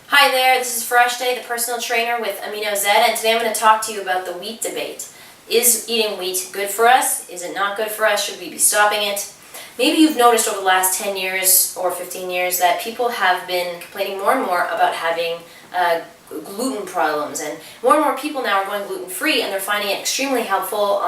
Hi there, this is Farashte, the personal trainer with Amino Z, and today I'm going to talk to you about the wheat debate. Is eating wheat good for us? Is it not good for us? Should we be stopping it? Maybe you've noticed over the last 10 years or 15 years that people have been complaining more and more about having gluten problems, and more people now are going gluten-free, and they're finding it extremely helpful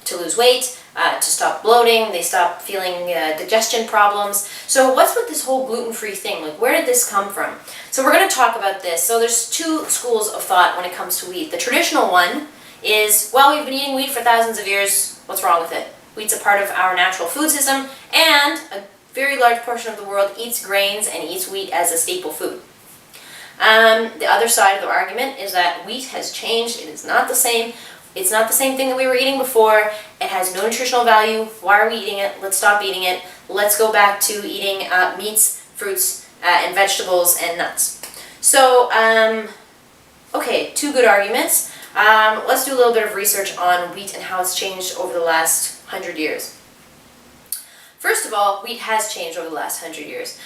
to lose weight, to stop bloating, they stop feeling digestion problems. So what's with this whole gluten-free thing? Like, where did this come from? So we're going to talk about this. So there's two schools of thought when it comes to wheat. The traditional one is, well, we've been eating wheat for thousands of years, what's wrong with it? Wheat's a part of our natural food system, and a very large portion of the world eats grains and eats wheat as a staple food. The other side of the argument is that wheat has changed. It is not the same. It's not the same thing that we were eating before. It has no nutritional value. Why are we eating it? Let's stop eating it. Let's go back to eating meats, fruits, and vegetables and nuts. So, okay, two good arguments. Let's do a little bit of research on wheat and how it's changed over the last 100 years. First of all, wheat has changed over the last 100 years.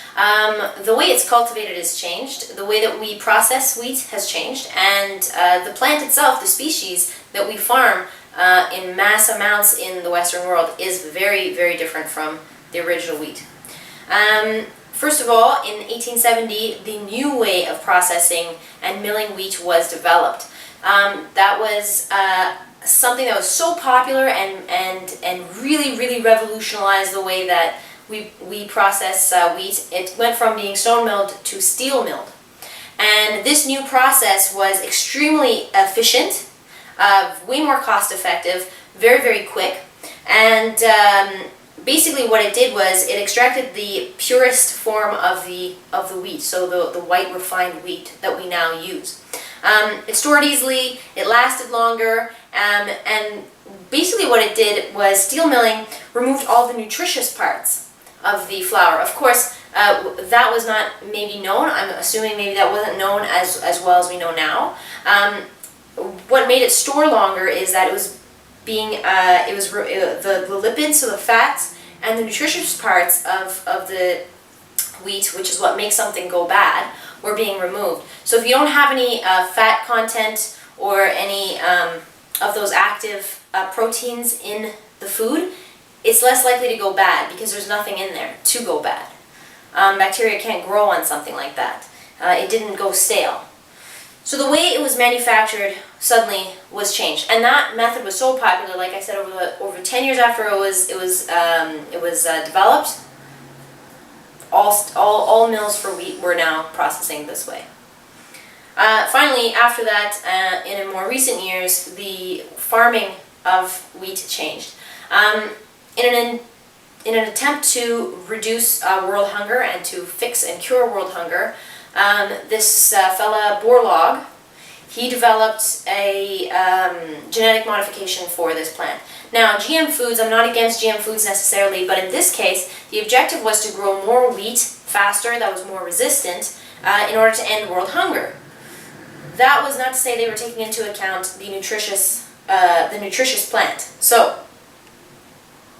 The way it's cultivated has changed, the way that we process wheat has changed, and the plant itself, the species that we farm in mass amounts in the Western world is very, very different from the original wheat. First of all, in 1870, the new way of processing and milling wheat was developed. That was something that was so popular and really revolutionized the way that we process wheat. It went from being stone milled to steel milled. And this new process was extremely efficient, way more cost effective, very quick, and basically what it did was it extracted the purest form of the wheat, so the white refined wheat that we now use. It stored easily, it lasted longer, and basically what it did was steel milling removed all the nutritious parts of the flour. Of course, that was not maybe known. I'm assuming maybe that wasn't known as well as we know now. What made it store longer is that it was being the lipids, so the fats, and the nutritious parts of the wheat, which is what makes something go bad, were being removed. So if you don't have any fat content or any of those active proteins in the food, it's less likely to go bad because there's nothing in there to go bad. Bacteria can't grow on something like that. It didn't go stale. So the way it was manufactured suddenly was changed, and that method was so popular. Like I said, over 10 years after it was developed, all mills for wheat were now processing this way. Finally, after that, in more recent years, the farming of wheat changed. In an attempt to reduce world hunger and to fix and cure world hunger, this fella Borlaug, he developed a genetic modification for this plant. Now, GM foods, I'm not against GM foods necessarily, but in this case, the objective was to grow more wheat faster, that was more resistant, in order to end world hunger. That was not to say they were taking into account the nutritious plant. So,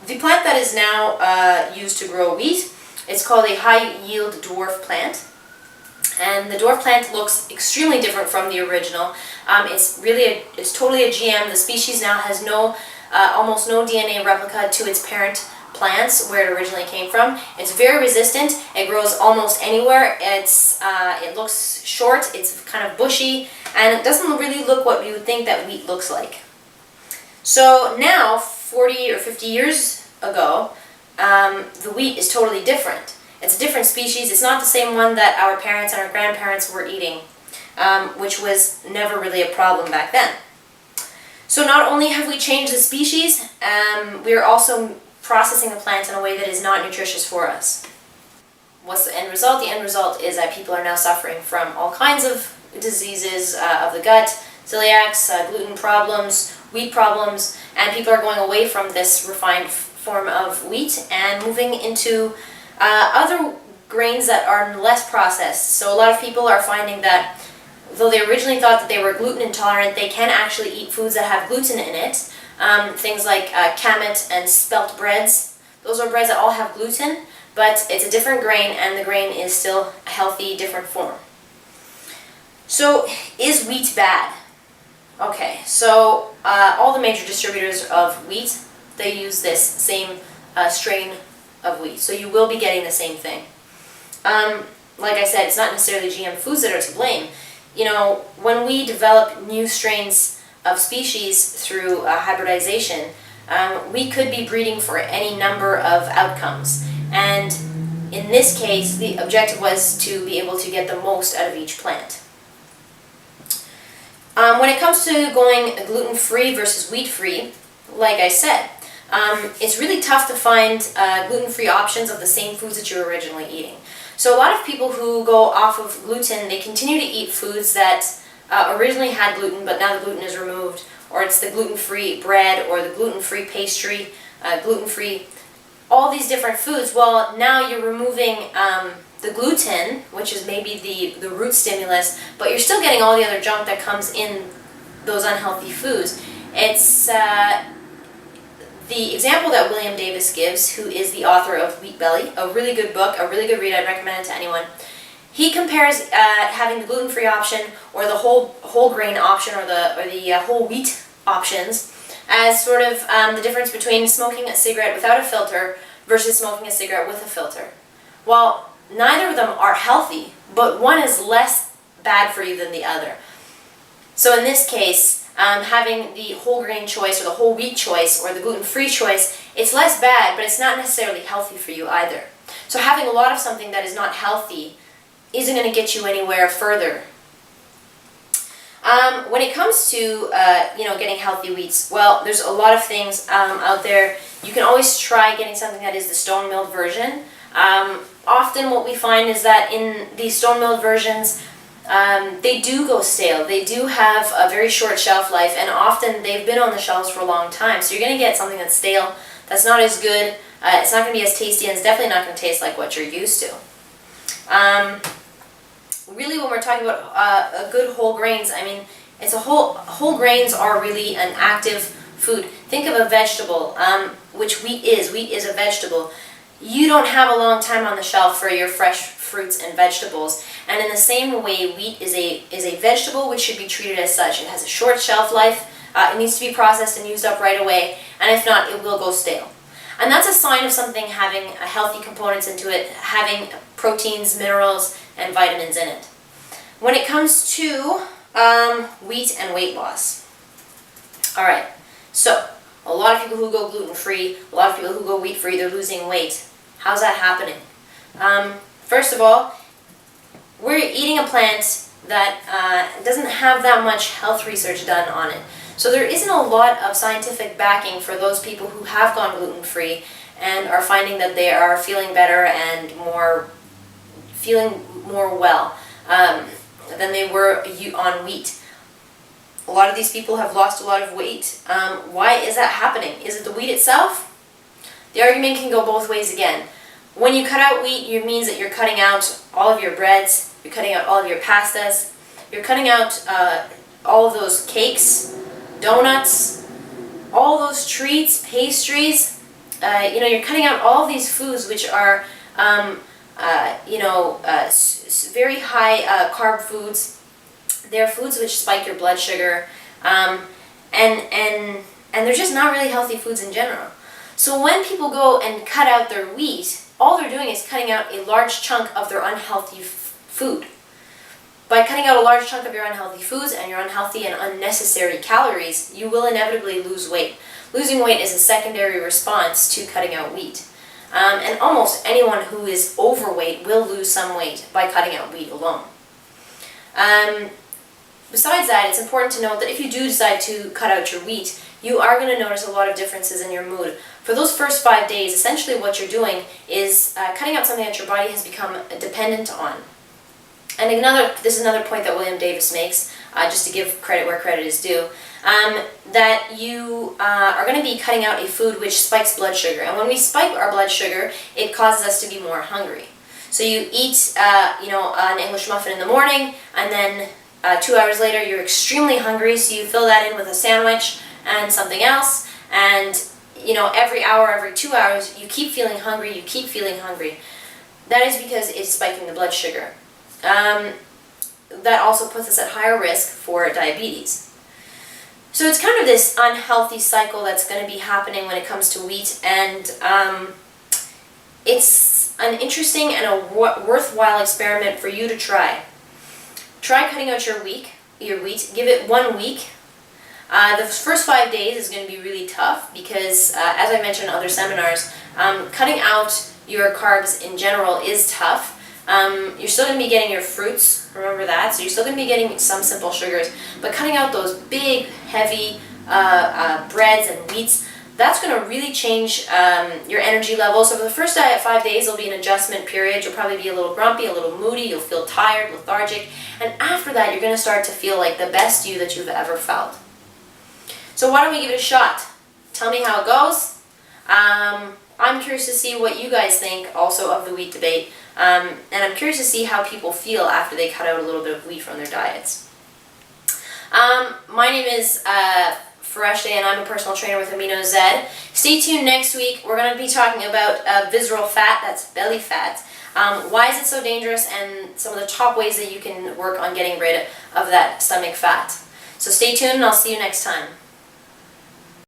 the plant that is now used to grow wheat, it's called a high-yield dwarf plant. And the dwarf plant looks extremely different from the original. It's totally a GM. The species now has almost no DNA replica to its parent plants where it originally came from. It's very resistant. It grows almost anywhere. It looks short. It's kind of bushy, and it doesn't really look what you would think that wheat looks like. So now, 40 or 50 years ago, the wheat is totally different. It's a different species. It's not the same one that our parents and our grandparents were eating, which was never really a problem back then. So not only have we changed the species, we are also processing the plant in a way that is not nutritious for us. What's the end result? The end result is that people are now suffering from all kinds of diseases of the gut, celiacs, gluten problems, wheat problems, and people are going away from this refined form of wheat and moving into other grains that are less processed. So a lot of people are finding that though they originally thought that they were gluten intolerant, they can actually eat foods that have gluten in it. Things like kamut and spelt breads. Those are breads that all have gluten, but it's a different grain, and the grain is still a healthy, different form. So, is wheat bad? Okay, so all the major distributors of wheat, they use this same strain of wheat. So you will be getting the same thing. Like I said, it's not necessarily GM foods that are to blame. You know, when we develop new strains of species through hybridization, we could be breeding for any number of outcomes. And in this case, the objective was to be able to get the most out of each plant. When it comes to going gluten-free versus wheat-free, like I said, it's really tough to find gluten-free options of the same foods that you were originally eating. So a lot of people who go off of gluten, they continue to eat foods that originally had gluten, but now the gluten is removed, or it's the gluten-free bread, or the gluten-free pastry, gluten-free, all these different foods. Well, now you're removing the gluten, which is maybe the root stimulus, but you're still getting all the other junk that comes in those unhealthy foods. It's the example that William Davis gives, who is the author of Wheat Belly, a really good book, a really good read. I'd recommend it to anyone. He compares having the gluten-free option or the whole grain option or the whole wheat options as sort of the difference between smoking a cigarette without a filter versus smoking a cigarette with a filter. Well, neither of them are healthy, but one is less bad for you than the other. So in this case, having the whole grain choice or the whole wheat choice or the gluten-free choice, it's less bad, but it's not necessarily healthy for you either. So having a lot of something that is not healthy isn't going to get you anywhere further. When it comes to getting healthy wheats, well, there's a lot of things out there. You can always try getting something that is the stone milled version. Often what we find is that in these stone milled versions, they do go stale. They do have a very short shelf life, and often they've been on the shelves for a long time. So you're going to get something that's stale, that's not as good, it's not going to be as tasty, and it's definitely not going to taste like what you're used to. Really, when we're talking about good whole grains, I mean, it's whole grains are really an active food. Think of a vegetable, which wheat is. Wheat is a vegetable. You don't have a long time on the shelf for your fresh fruits and vegetables. And in the same way, wheat is a vegetable which should be treated as such. It has a short shelf life. It needs to be processed and used up right away. And if not, it will go stale. And that's a sign of something having healthy components into it, having proteins, minerals, and vitamins in it. When it comes to wheat and weight loss. Alright, so a lot of people who go gluten-free, a lot of people who go wheat-free, they're losing weight. How's that happening? First of all, we're eating a plant that doesn't have that much health research done on it. So there isn't a lot of scientific backing for those people who have gone gluten-free and are finding that they are feeling better and feeling more well than they were on wheat. A lot of these people have lost a lot of weight. Why is that happening? Is it the wheat itself? The argument can go both ways again. When you cut out wheat, it means that you're cutting out all of your breads, you're cutting out all of your pastas, you're cutting out all of those cakes, donuts, all those treats, pastries. You're cutting out all of these foods which are, very high carb foods. They're foods which spike your blood sugar, and they're just not really healthy foods in general. So when people go and cut out their wheat, all they're doing is cutting out a large chunk of their unhealthy food. By cutting out a large chunk of your unhealthy foods and your unhealthy and unnecessary calories, you will inevitably lose weight. Losing weight is a secondary response to cutting out wheat. And almost anyone who is overweight will lose some weight by cutting out wheat alone. Besides that, it's important to note that if you do decide to cut out your wheat, you are going to notice a lot of differences in your mood. For those first 5 days, essentially what you're doing is cutting out something that your body has become dependent on. And this is another point that William Davis makes, just to give credit where credit is due, that you are going to be cutting out a food which spikes blood sugar. And when we spike our blood sugar, it causes us to be more hungry. So you eat, an English muffin in the morning, and then 2 hours later you're extremely hungry, so you fill that in with a sandwich and something else, and every hour, every 2 hours, you keep feeling hungry, you keep feeling hungry. That is because it's spiking the blood sugar. that also puts us at higher risk for diabetes. So it's kind of this unhealthy cycle that's going to be happening when it comes to wheat, and it's an interesting and a worthwhile experiment for you to try. Try cutting out your wheat. Give it 1 week. The first 5 days is going to be really tough because, as I mentioned in other seminars, cutting out your carbs in general is tough. You're still going to be getting your fruits, remember that, so you're still going to be getting some simple sugars, but cutting out those big, heavy breads and wheats, that's going to really change your energy level. So for the first 5 days, there'll be an adjustment period. You'll probably be a little grumpy, a little moody, you'll feel tired, lethargic, and after that, you're going to start to feel like the best you that you've ever felt. So why don't we give it a shot? Tell me how it goes. I'm curious to see what you guys think also of the wheat debate, and I'm curious to see how people feel after they cut out a little bit of wheat from their diets. My name is Fareshte, and I'm a personal trainer with AminoZ. Stay tuned next week. We're going to be talking about visceral fat, that's belly fat. Why is it so dangerous, and some of the top ways that you can work on getting rid of that stomach fat. So stay tuned, and I'll see you next time.